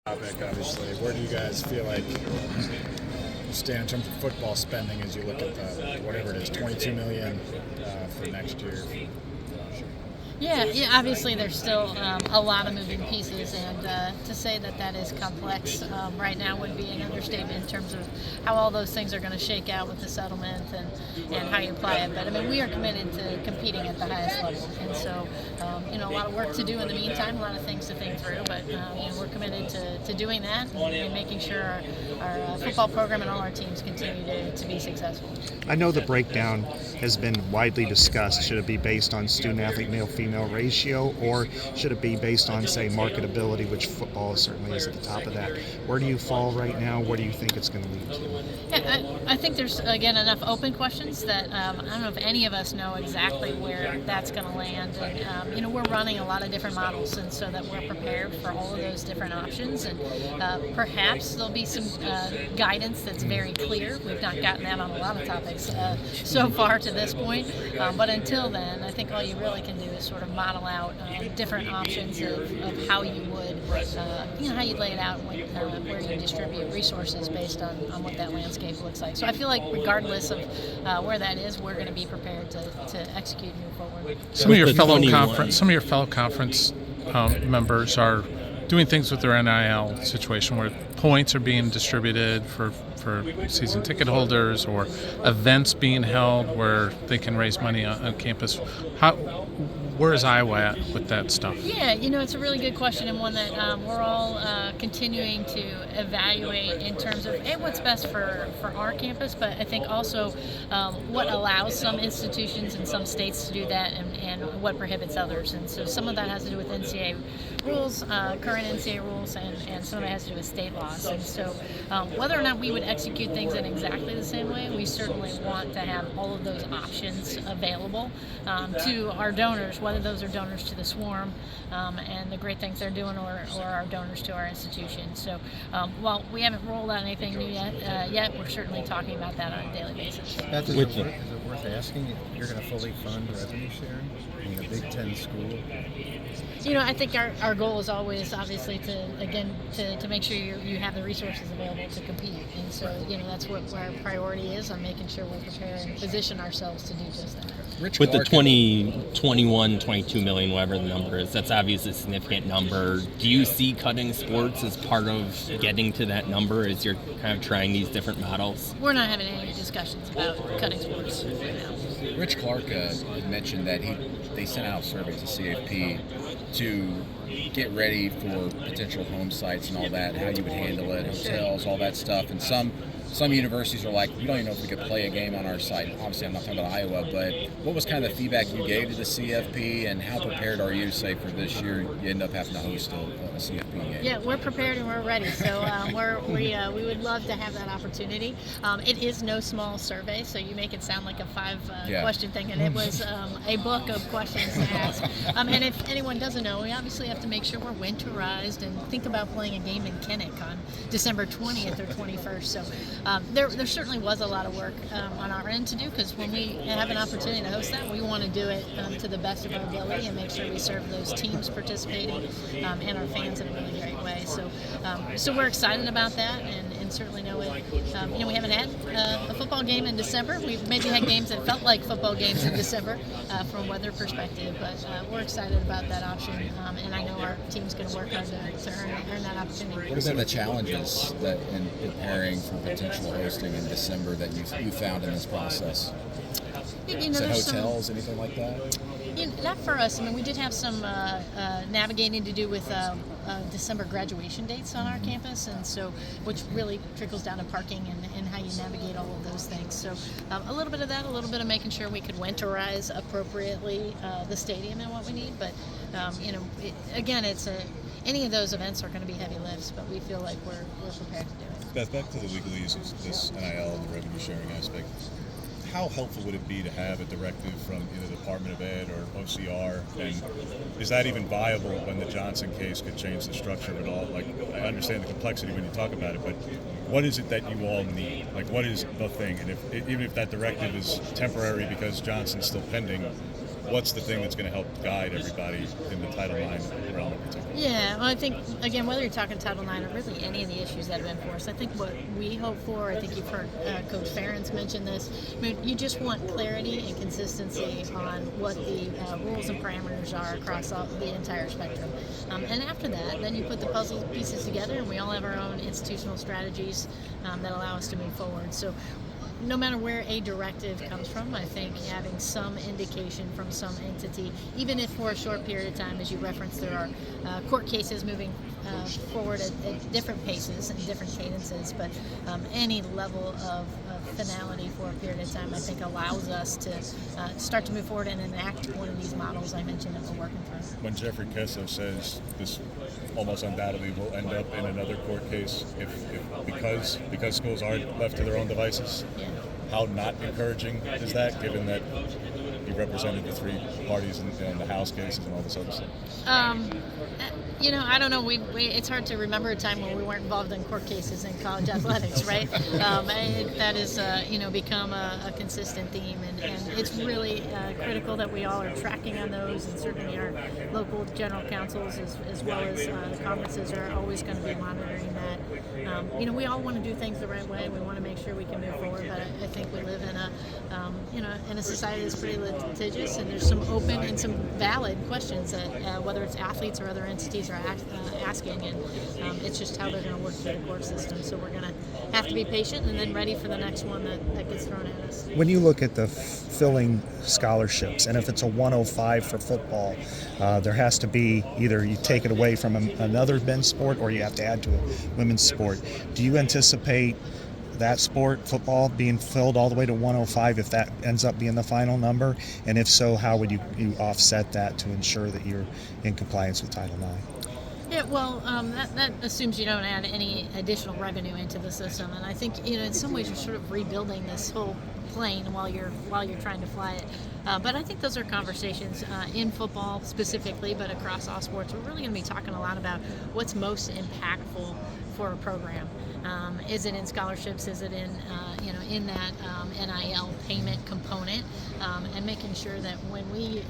Topic, obviously. Where do you guys feel like you stand in terms of football spending as you look at the, whatever it is, $22 million for next year? Yeah, obviously there's still a lot of moving pieces, and to say that is complex right now would be an understatement in terms of how all those things are going to shake out with the settlement and how you apply it. But I mean, we are committed to competing at the highest level, and so a lot of work to do in the meantime, a lot of things to think through. But we're committed to doing that and making sure our football program and all our teams continue to be successful. I know the breakdown has been widely discussed. Should it be based on student-athlete male-female ratio, or should it be based on, say, marketability, which football certainly is at the top of that? Where do you fall right now? Where do you think it's going to lead to? Yeah, I think there's, again, enough open questions that I don't know if any of us know exactly where that's going to land. And, we're running a lot of different models, and so that we're prepared for all of those different options. And perhaps there'll be some guidance that's very clear. We've not gotten that on a lot of topics so far to this point. But until then, I think all you really can do is sort of model out different options of how you would, how you'd lay it out and where you distribute resources based on what that landscape looks like. So I feel like regardless of where that is, we're going to be prepared to execute and move forward. Some of your fellow conference members are doing things with their NIL situation where points are being distributed for season ticket holders, or events being held where they can raise money on campus. Where is Iowa at with that stuff? Yeah, it's a really good question, and one that we're all continuing to evaluate in terms of what's best for our campus, but I think also what allows some institutions in some states to do that and what prohibits others. And so some of that has to do with NCAA rules, current NCAA rules, and some of it has to do with state laws. And so whether or not we would execute things in exactly the same way, we certainly want to have all of those options available to our donors, whether those are donors to the Swarm and the great things they're doing, or our donors to our institution. So while we haven't rolled out anything new yet, we're certainly talking about that on a daily basis. Beth, is it worth asking if you're going to fully fund revenue sharing in a Big Ten school? I think our goal is always, obviously, to make sure you have the resources available to compete. And so, that's what our priority is on making sure we're prepared and position ourselves to do just that. With the 22 million, whatever the number is, that's obviously a significant number. Do you see cutting sports as part of getting to that number as you're kind of trying these different models? We're not having any discussions about cutting sports right now. Rich Clark had mentioned that they sent out a survey to CFP to get ready for potential home sites and all that, how you would handle it, hotels, all that stuff. And some universities are like, we don't even know if we could play a game on our site. Obviously, I'm not talking about Iowa, but what was kind of the feedback you gave to the CFP, and how prepared are you, say, for this year? You end up having to host a CFP game. Yeah, we're prepared and we're ready. So we would love to have that opportunity. It is no small survey, so you make it sound like a question thing, and it was a book of questions to ask. And if anyone doesn't know, we obviously have to make sure we're winterized and think about playing a game in Kinnick on December 20th or 21st. So there certainly was a lot of work on our end to do, because when we have an opportunity to host that, we want to do it to the best of our ability and make sure we serve those teams participating and our fans in a really great way. So we're excited about that, and certainly know it. We haven't had a football game in December. We've maybe had games that felt like football games in December from a weather perspective, but we're excited about that option, and I know our team's going to work hard to earn that opportunity. What have been the challenges that in preparing for potential hosting in December that you found in this process? Is it hotels, anything like that? Not for us. I mean, we did have some navigating to do with December graduation dates on our campus, and so which really trickles down to parking and how you navigate all of those things. So a little bit of that, a little bit of making sure we could winterize appropriately the stadium and what we need. But again, any of those events are going to be heavy lifts, but we feel like we're prepared to do it. Beth, back to the legalese of this NIL and the revenue sharing aspect. How helpful would it be to have a directive from either the Department of Ed or OCR? And is that even viable when the Johnson case could change the structure of it all? Like, I understand the complexity when you talk about it, but what is it that you all need? Like, what is the thing? And even if that directive is temporary because Johnson's still pending, what's the thing that's going to help guide everybody in the Title IX realm in particular? Yeah, well, I think, again, whether you're talking Title IX or really any of the issues that have been for us, I think what we hope for, I think you've heard Coach Ferentz mention this, I mean, you just want clarity and consistency on what the rules and parameters are across the entire spectrum. And after that, then you put the puzzle pieces together, and we all have our own institutional strategies that allow us to move forward. So no matter where a directive comes from, I think having some indication from some entity, even if for a short period of time, as you referenced, there are court cases moving forward at different paces and different cadences, but any level of finality for a period of time, I think, allows us to start to move forward and enact one of these models I mentioned that we're working through. When Jeffrey Kessler says this almost undoubtedly will end up in another court case if because schools aren't left to their own devices, Yeah. how not encouraging is that, given that he represented the three parties in the House cases and all this other stuff? I don't know. It's hard to remember a time when we weren't involved in court cases in college athletics, right? That has, become a consistent theme, and it's really critical that we all are tracking on those, and certainly our local general councils as well as the conferences are always going to be monitoring that. We all want to do things the right way. We want to make sure we can move forward, but I think we live in a society that's pretty litigious, and there's some open and some valid questions that whether it's athletes or other entities are asking, and it's just how they're going to work through the court system. So we're going to have to be patient and then ready for the next one that gets thrown at us. When you look at the filling scholarships, and if it's a 105 for football, there has to be either you take it away from another men's sport or you have to add to a women's sport. Do you anticipate that sport, football, being filled all the way to 105 if that ends up being the final number? And if so, how would you offset that to ensure that you're in compliance with Title IX? Yeah, well, that assumes you don't add any additional revenue into the system, and I think in some ways you're sort of rebuilding this whole plane while you're trying to fly it. But I think those are conversations in football specifically, but across all sports. We're really going to be talking a lot about what's most impactful for a program. Is it in scholarships? Is it in in that NIL payment component? And making sure that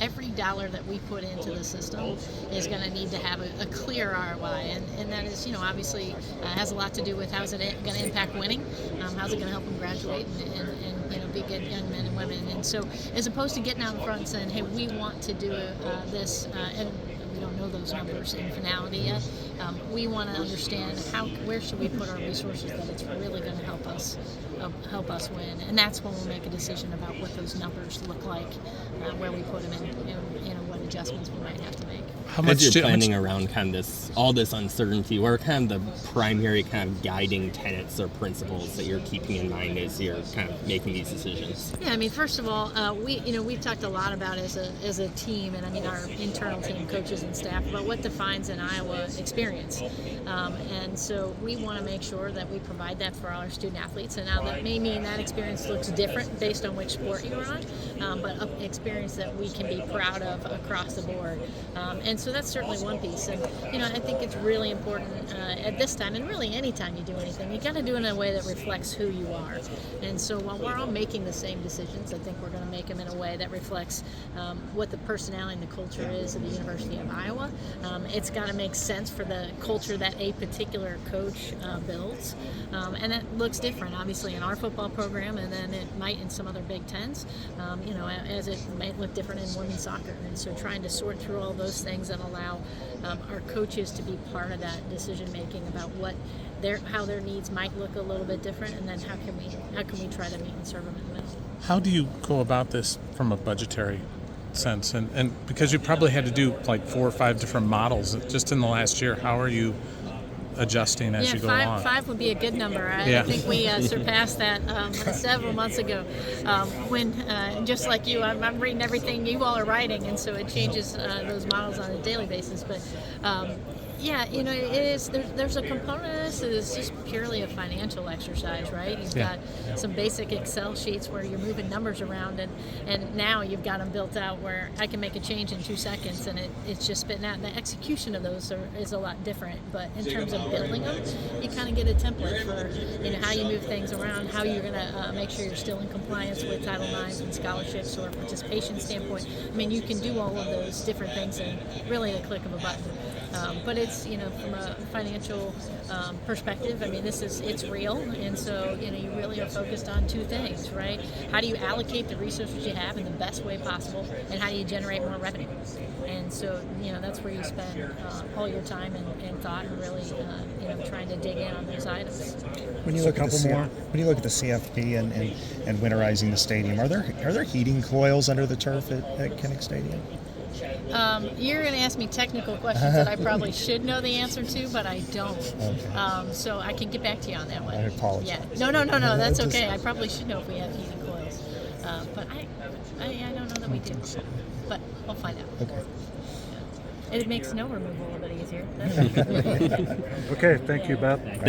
every dollar that we put into the system is going to need to have a clear ROI, and that is obviously has a lot to do with how's it going to impact winning, how's it going to help them graduate and be good young men and women. And so as opposed to getting out in front and saying, hey, we want to do this, and we don't know those numbers in finality yet. We want to understand where should we put our resources that it's really going to help us win, and that's when we'll make a decision about what those numbers look like, where we put them in, what adjustments we might have to make. As you're planning around kind of all this uncertainty, what are kind of the primary kind of guiding tenets or principles that you're keeping in mind as you're kind of making these decisions? Yeah, I mean, first of all, we've talked a lot about as a team, and I mean our internal team, coaches and staff, about what defines an Iowa experience, and so we want to make sure that we provide that for all our student athletes. And now that may mean that experience looks different based on which sport you're on, but an experience that we can be proud of across the board. And so that's certainly one piece. And I think it's really important at this time, and really any time you do anything, you got to do it in a way that reflects who you are. And so while we're all making the same decisions, I think we're going to make them in a way that reflects what the personality and the culture is of the University of Iowa. It's got to make sense for the culture that a particular coach builds, and it looks different, obviously, in our football program, and then it might in some other Big Tens, as it might look different in women's soccer. And so trying to sort through all those things and allow our coaches to be part of that decision making about how their needs might look a little bit different, and then how can we try to meet and serve them in the middle. How do you go about this from a budgetary sense? And because you probably had to do like 4 or 5 different models just in the last year, how are you adjusting as you go along? 5 would be a good number. I think we surpassed that several months ago. When just like you, I'm reading everything you all are writing, and so it changes those models on a daily basis. But Yeah, it is. There's a component of this that is just purely a financial exercise, right? You've got some basic Excel sheets where you're moving numbers around, and now you've got them built out where I can make a change in 2 seconds, and it's just spitting out. And the execution of those is a lot different. But in terms of building them, you kind of get a template for how you move things around, how you're going to make sure you're still in compliance with Title IX and scholarships or participation standpoint. I mean, you can do all of those different things in really the click of a button. But it's, from a financial perspective, I mean, it's real. And so, you really are focused on 2 things, right? How do you allocate the resources you have in the best way possible, and how do you generate more revenue? And so, that's where you spend all your time and thought and really, trying to dig in on those items. When you look at the CFP and winterizing the stadium, are there heating coils under the turf at Kinnick Stadium? You're going to ask me technical questions that I probably should know the answer to, but I don't. Okay. So I can get back to you on that one. I apologize. Yeah. No. That's okay. I probably should know if we have heating coils, but I don't know that we do. But we'll find out. Okay. It makes snow removal a little bit easier. Okay. Thank you, Beth. Thank